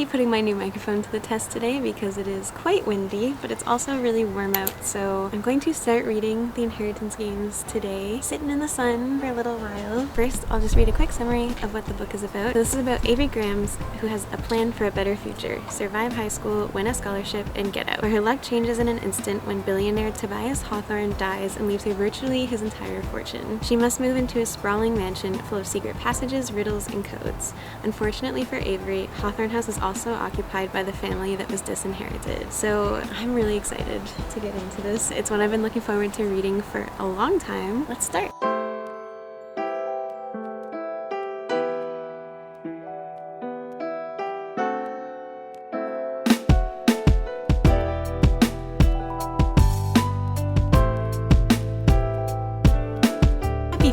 putting my new microphone to the test today because it is quite windy, but it's also really warm out, so I'm going to start reading the Inheritance Games today, sitting in the sun for a little while. First, I'll just read a quick summary of what the book is about. This is about Avery Grahams, who has a plan for a better future: survive high school, win a scholarship, and get out. But her luck changes in an instant when billionaire Tobias Hawthorne dies and leaves her virtually his entire fortune. She must move into a sprawling mansion full of secret passages, riddles, and codes. Unfortunately for Avery, Hawthorne House is also occupied by the family that was disinherited. So I'm really excited to get into this. It's one I've been looking forward to reading for a long time. Let's start.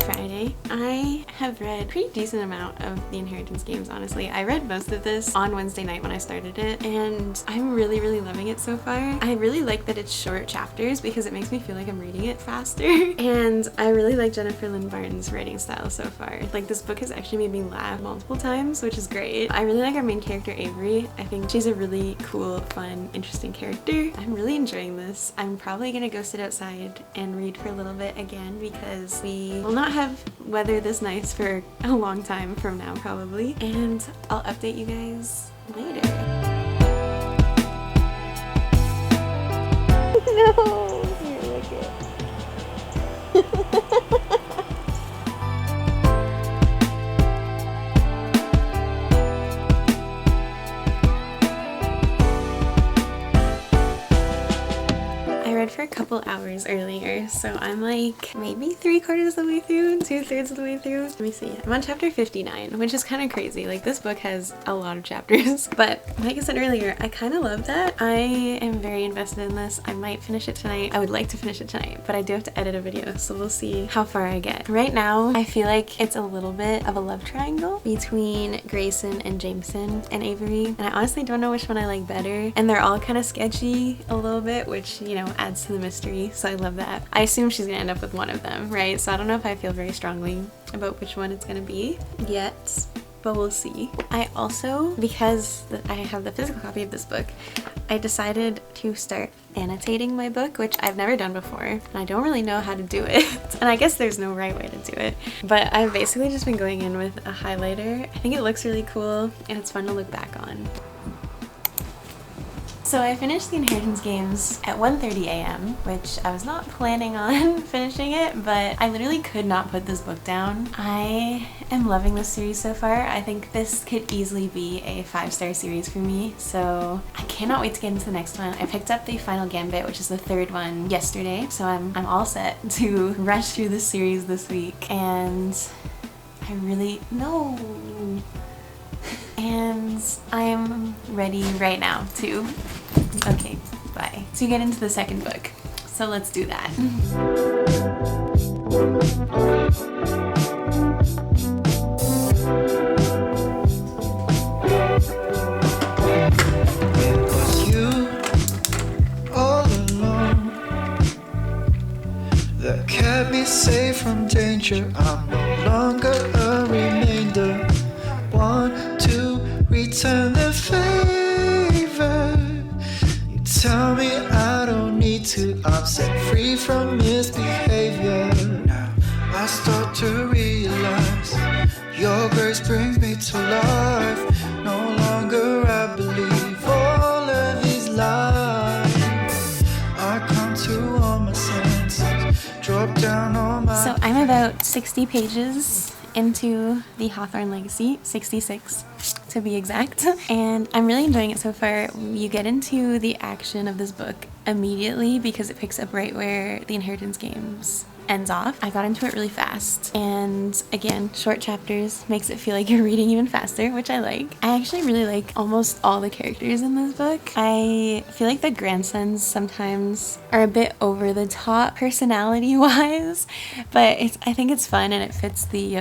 Friday. I have read a pretty decent amount of the Inheritance Games, honestly. I read most of this on Wednesday night when I started it, and I'm really loving it so far. I really like that it's short chapters because it makes me feel like I'm reading it faster, and I really like Jennifer Lynn Barton's writing style so far. Like, this book has actually made me laugh multiple times, which is great. I really like our main character, Avery. I think she's a really cool, fun, interesting character. I'm really enjoying this. I'm probably gonna go sit outside and read for a little bit again because we will not have weather this nice for a long time from now, probably, and I'll update you guys later. No! Here, look it. For a couple hours earlier, so I'm like maybe 3/4 of the way through, 2/3 of the way through. Let me see. I'm on chapter 59, which is kind of crazy. Like, this book has a lot of chapters, but like I said earlier, I kind of love that. I am very invested in this. I might finish it tonight. I would like to finish it tonight, but I do have to edit a video, so we'll see how far I get. Right now, I feel like it's a little bit of a love triangle between Grayson and Jameson and Avery, and I honestly don't know which one I like better, and they're all kind of sketchy a little bit, which, you know, adds to the mystery, so I love that. I assume she's gonna end up with one of them, right? So I don't know if I feel very strongly about which one it's gonna be yet, but we'll see. I also, because I have the physical copy of this book, I decided to start annotating my book, which I've never done before, and I don't really know how to do it. And I guess there's no right way to do it, but I've basically just been going in with a highlighter. I think it looks really cool, and it's fun to look back on. So I finished the Inheritance Games at 1:30 a.m., which I was not planning on finishing it, but I literally could not put this book down. I am loving this series so far. I think this could easily be a 5-star series for me, so I cannot wait to get into the next one. I picked up the final Gambit, which is the 3rd one, yesterday, so I'm all set to rush through this series this week, and I really... No! And I'm ready right now to... Okay, bye. To get into the second book. So let's do that. It was you all alone that kept me safe from danger. I'm no longer a remainder. Want to return the favor. You tell me I don't need to. I'm set free from misbehavior. Now I start to realize your grace brings me to life. No longer I believe all of these lies. I come to all my senses, drop down on my... So I'm about 60 pages into the Hawthorne legacy, 66 to be exact, and I'm really enjoying it so far. You get into the action of this book immediately because it picks up right where the Inheritance Games ends off. I got into it really fast, and again, short chapters makes it feel like you're reading even faster, which I like. I actually really like almost all the characters in this book. I feel like the grandsons sometimes are a bit over the top personality wise, but I think it's fun and it fits the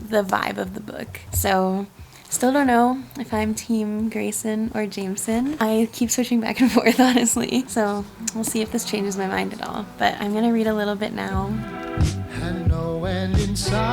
vibe of the book. So still don't know if I'm team Grayson or Jameson. I keep switching back and forth, honestly. So we'll see if this changes my mind at all. But I'm gonna read a little bit now. And no end inside.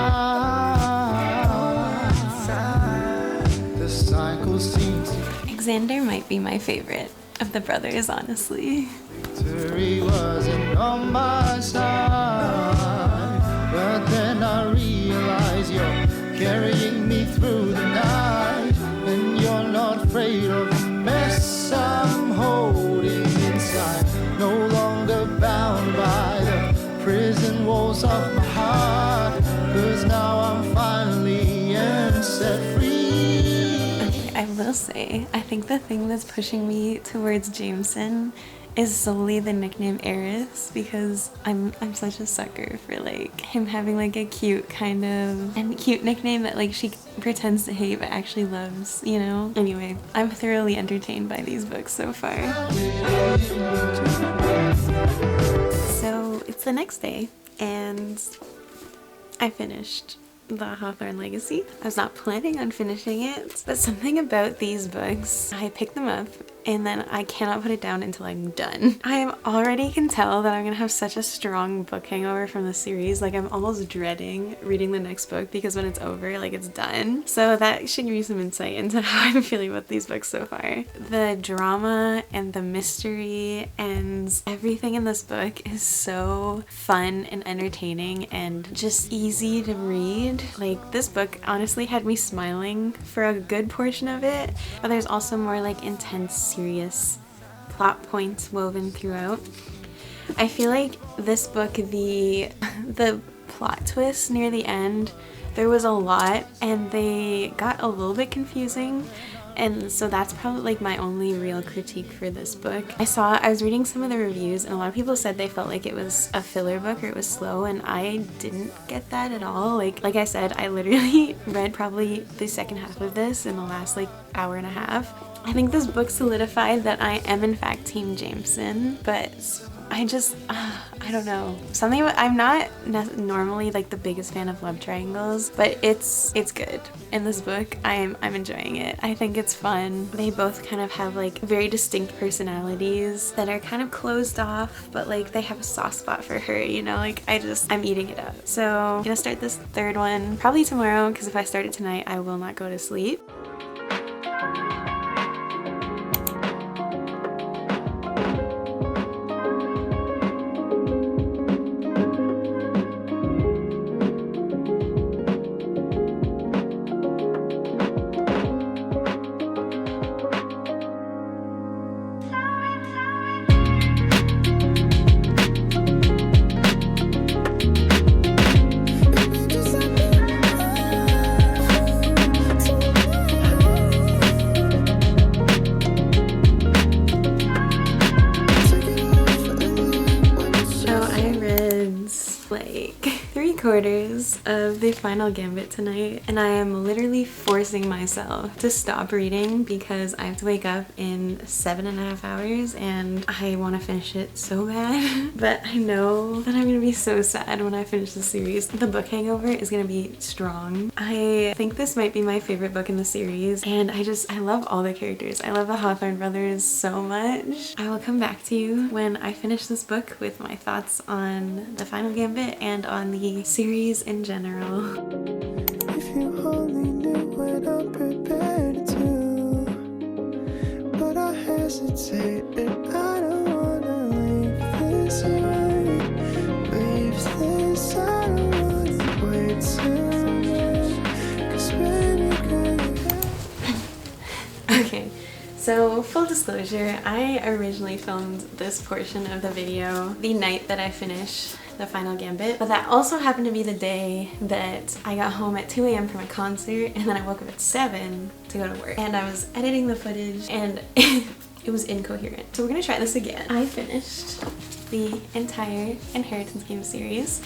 The cycle seems to... I Xander might be my favorite of the brothers, honestly. Victory wasn't on my side, but then I realized you're carrying me through the night, and you're not afraid of the mess I'm holding inside. No longer bound by the prison walls of my heart, 'cause now I'm finally set free. Okay, I will say, I think the thing that's pushing me towards Jameson is solely the nickname Eris, because I'm such a sucker for like him having like a cute kind of and cute nickname that like she pretends to hate but actually loves, you know? Anyway, I'm thoroughly entertained by these books so far. So it's the next day and I finished the Hawthorne Legacy. I was not planning on finishing it, but something about these books, I picked them up and then I cannot put it down until I'm done. I already can tell that I'm gonna have such a strong book hangover from the series. Like I'm almost dreading reading the next book because when it's over, like it's done. So that should give you some insight into how I'm feeling about these books so far. The drama and the mystery and everything in this book is so fun and entertaining and just easy to read. Like this book honestly had me smiling for a good portion of it, but there's also more like intense, serious plot points woven throughout. I feel like this book, the plot twist near the end, there was a lot and they got a little bit confusing. And so that's probably like my only real critique for this book. I was reading some of the reviews and a lot of people said they felt like it was a filler book or it was slow, and I didn't get that at all. Like I said, I literally read probably the second half of this in the last like hour and a half. I think this book solidified that I am in fact Team Jameson, but I just, I don't know. I'm not normally like the biggest fan of love triangles, but it's good. In this book, I'm enjoying it. I think it's fun. They both kind of have like very distinct personalities that are kind of closed off, but like they have a soft spot for her, you know, like I'm eating it up. So I'm gonna start this third one probably tomorrow, because if I start it tonight, I will not go to sleep. Like 3/4 of the final Gambit tonight, and I am literally forcing myself to stop reading because I have to wake up in 7.5 hours and I want to finish it so bad. But I know that I'm gonna be so sad when I finish the series. The book hangover is gonna be strong. I think this might be my favorite book in the series, and I love all the characters. I love the Hawthorne brothers so much. I will come back to you when I finish this book with my thoughts on the final Gambit and on the series in general. If you only knew what I'm prepared to, but I hesitate and I don't wanna leave this way. Leave this, I don't wanna wait too long, 'cause baby girl. Okay. So full disclosure, I originally filmed this portion of the video the night that I finished the final Gambit, but that also happened to be the day that I got home at 2 a.m. from a concert, and then I woke up at 7 to go to work, and I was editing the footage and it was incoherent. So we're gonna try this again. I finished the entire Inheritance Game series,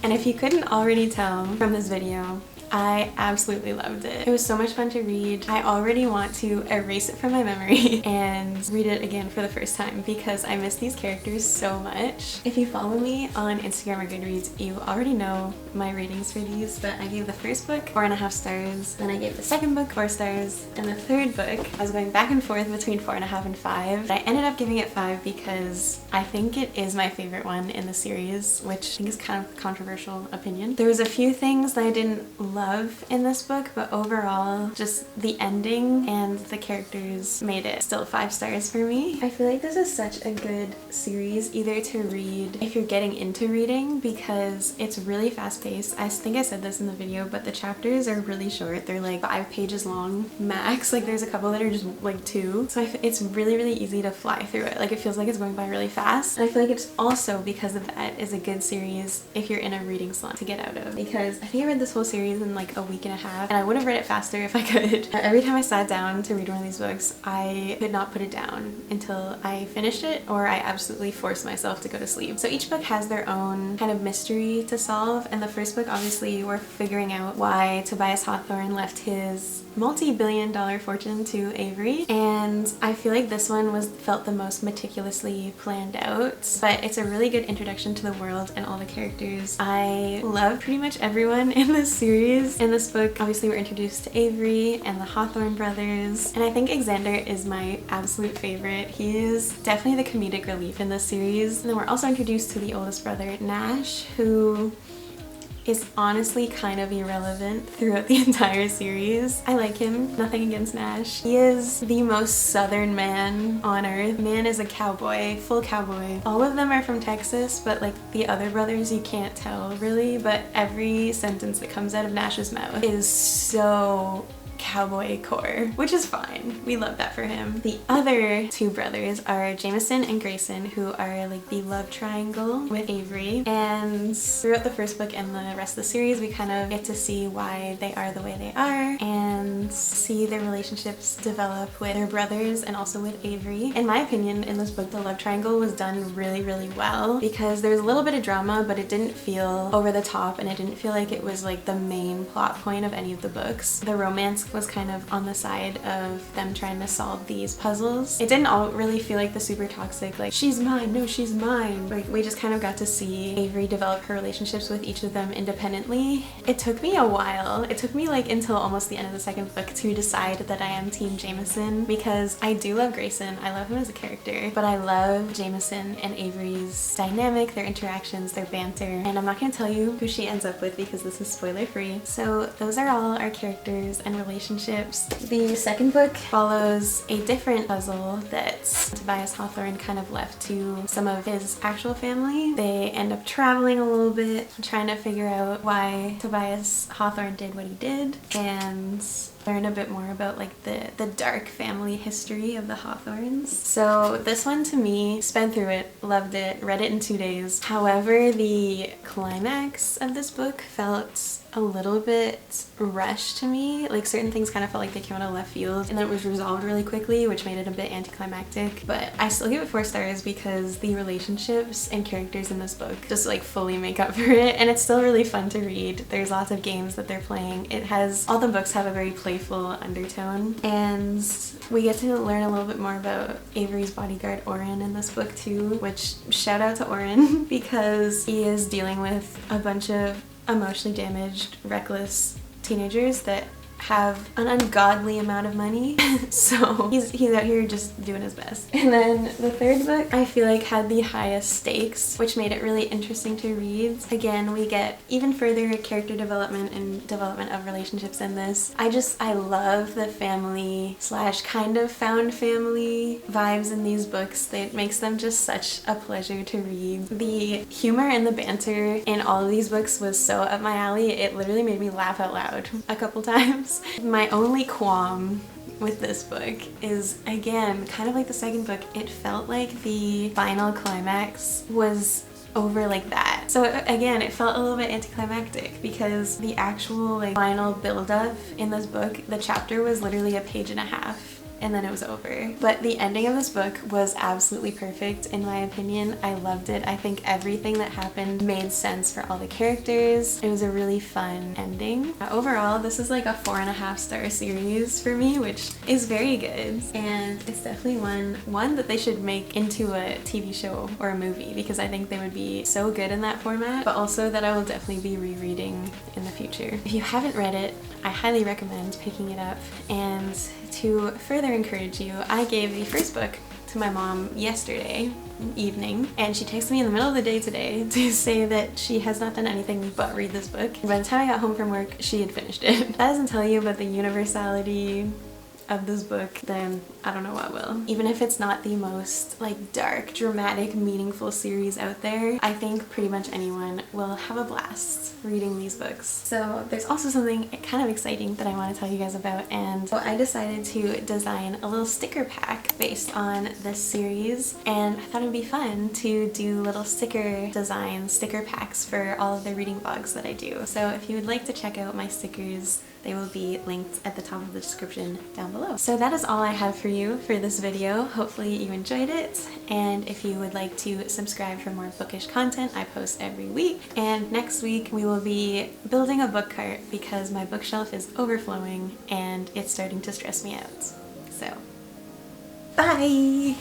and if you couldn't already tell from this video, I absolutely loved it. It was so much fun to read. I already want to erase it from my memory and read it again for the first time because I miss these characters so much. If you follow me on Instagram or Goodreads, you already know my ratings for these, but I gave the first book 4.5 stars, then I gave the second book 4 stars, and the third book, I was going back and forth between 4.5 and 5, but I ended up giving it 5 because I think it is my favorite one in the series, which I think is kind of a controversial opinion. There was a few things that I didn't love love in this book, but overall just the ending and the characters made it still 5 stars for me. I feel like this is such a good series either to read if you're getting into reading, because it's really fast-paced. I think I said this in the video, but the chapters are really short. They're like 5 pages long max. Like there's a couple that are just like 2. So it's really easy to fly through it. Like it feels like it's going by really fast. And I feel like it's also, because of that, is a good series if you're in a reading slump to get out of, because I think I read this whole series in like a week and a half, and I would have read it faster if I could. Every time I sat down to read one of these books, I could not put it down until I finished it, or I absolutely forced myself to go to sleep. So each book has their own kind of mystery to solve, and the first book, obviously, we're figuring out why Tobias Hawthorne left his multi-billion-dollar fortune to Avery, and I feel like this one felt the most meticulously planned out, but it's a really good introduction to the world and all the characters. I love pretty much everyone in this series. In this book, obviously we're introduced to Avery and the Hawthorne brothers, and I think Xander is my absolute favorite. He is definitely the comedic relief in this series. And then we're also introduced to the oldest brother, Nash, who is honestly kind of irrelevant throughout the entire series. I like him, nothing against Nash. He is the most southern man on earth. Man is a cowboy, full cowboy. All of them are from Texas, but like the other brothers you can't tell really, but every sentence that comes out of Nash's mouth is so cowboy core, which is fine. We love that for him. The other 2 brothers are Jameson and Grayson, who are like the love triangle with Avery, and throughout the first book and the rest of the series we kind of get to see why they are the way they are and see their relationships develop with their brothers and also with Avery. In my opinion, in this book the love triangle was done really well, because there's a little bit of drama, but it didn't feel over the top, and it didn't feel like it was like the main plot point of any of the books. The romance was kind of on the side of them trying to solve these puzzles. It didn't all really feel like the super toxic, like she's mine, no she's mine. Like we just kind of got to see Avery develop her relationships with each of them independently. It took me a while. It took me like until almost the end of the second book to decide that I am team Jameson, because I do love Grayson. I love him as a character, but I love Jameson and Avery's dynamic, their interactions, their banter, and I'm not going to tell you who she ends up with because this is spoiler free. So those are all our characters and relationships. The second book follows a different puzzle that Tobias Hawthorne kind of left to some of his actual family. They end up traveling a little bit, trying to figure out why Tobias Hawthorne did what he did, and learn a bit more about like the dark family history of the Hawthornes. So this one, to me, sped through it, loved it, read it in 2 days. However, the climax of this book felt a little bit rushed to me. Like certain things kind of felt like they came out of left field, and then it was resolved really quickly, which made it a bit anticlimactic. But I still give it 4 stars because the relationships and characters in this book just like fully make up for it, and it's still really fun to read. There's lots of games that they're playing. All the books have a very playful undertone, and we get to learn a little bit more about Avery's bodyguard Oren in this book too, which shout out to Oren because he is dealing with a bunch of emotionally damaged, reckless teenagers that have an ungodly amount of money. So he's out here just doing his best. And then the third book I feel like had the highest stakes, which made it really interesting to read. Again, we get even further character development and development of relationships in this. I love the family slash kind of found family vibes in these books. That makes them just such a pleasure to read. The humor and the banter in all of these books was so up my alley. It literally made me laugh out loud a couple times. My only qualm with this book is, again, kind of like the second book, it felt like the final climax was over like that. So again, it felt a little bit anticlimactic because the actual like final build-up in this book, the chapter was literally a page and a half. And then it was over. But the ending of this book was absolutely perfect in my opinion. I loved it. I think everything that happened made sense for all the characters. It was a really fun ending. Overall, this is like a 4.5 star series for me, which is very good. And it's definitely one that they should make into a TV show or a movie, because I think they would be so good in that format, but also that I will definitely be rereading in the future. If you haven't read it, I highly recommend picking it up. And to further encourage you, I gave the first book to my mom yesterday evening, and she texted me in the middle of the day today to say that she has not done anything but read this book. By the time I got home from work, she had finished it. If that doesn't tell you about the universality of this book, then I don't know what will. Even if it's not the most like dark, dramatic, meaningful series out there, I think pretty much anyone will have a blast reading these books. So there's also something kind of exciting that I want to tell you guys about, and so I decided to design a little sticker pack based on this series, and I thought it'd be fun to do little sticker designs, sticker packs for all of the reading vlogs that I do. So if you would like to check out my stickers, they will be linked at the top of the description down below. So that is all I have for you for this video. Hopefully you enjoyed it, and if you would like to subscribe for more bookish content, I post every week. And next week we will be building a book cart because my bookshelf is overflowing and it's starting to stress me out. So, bye!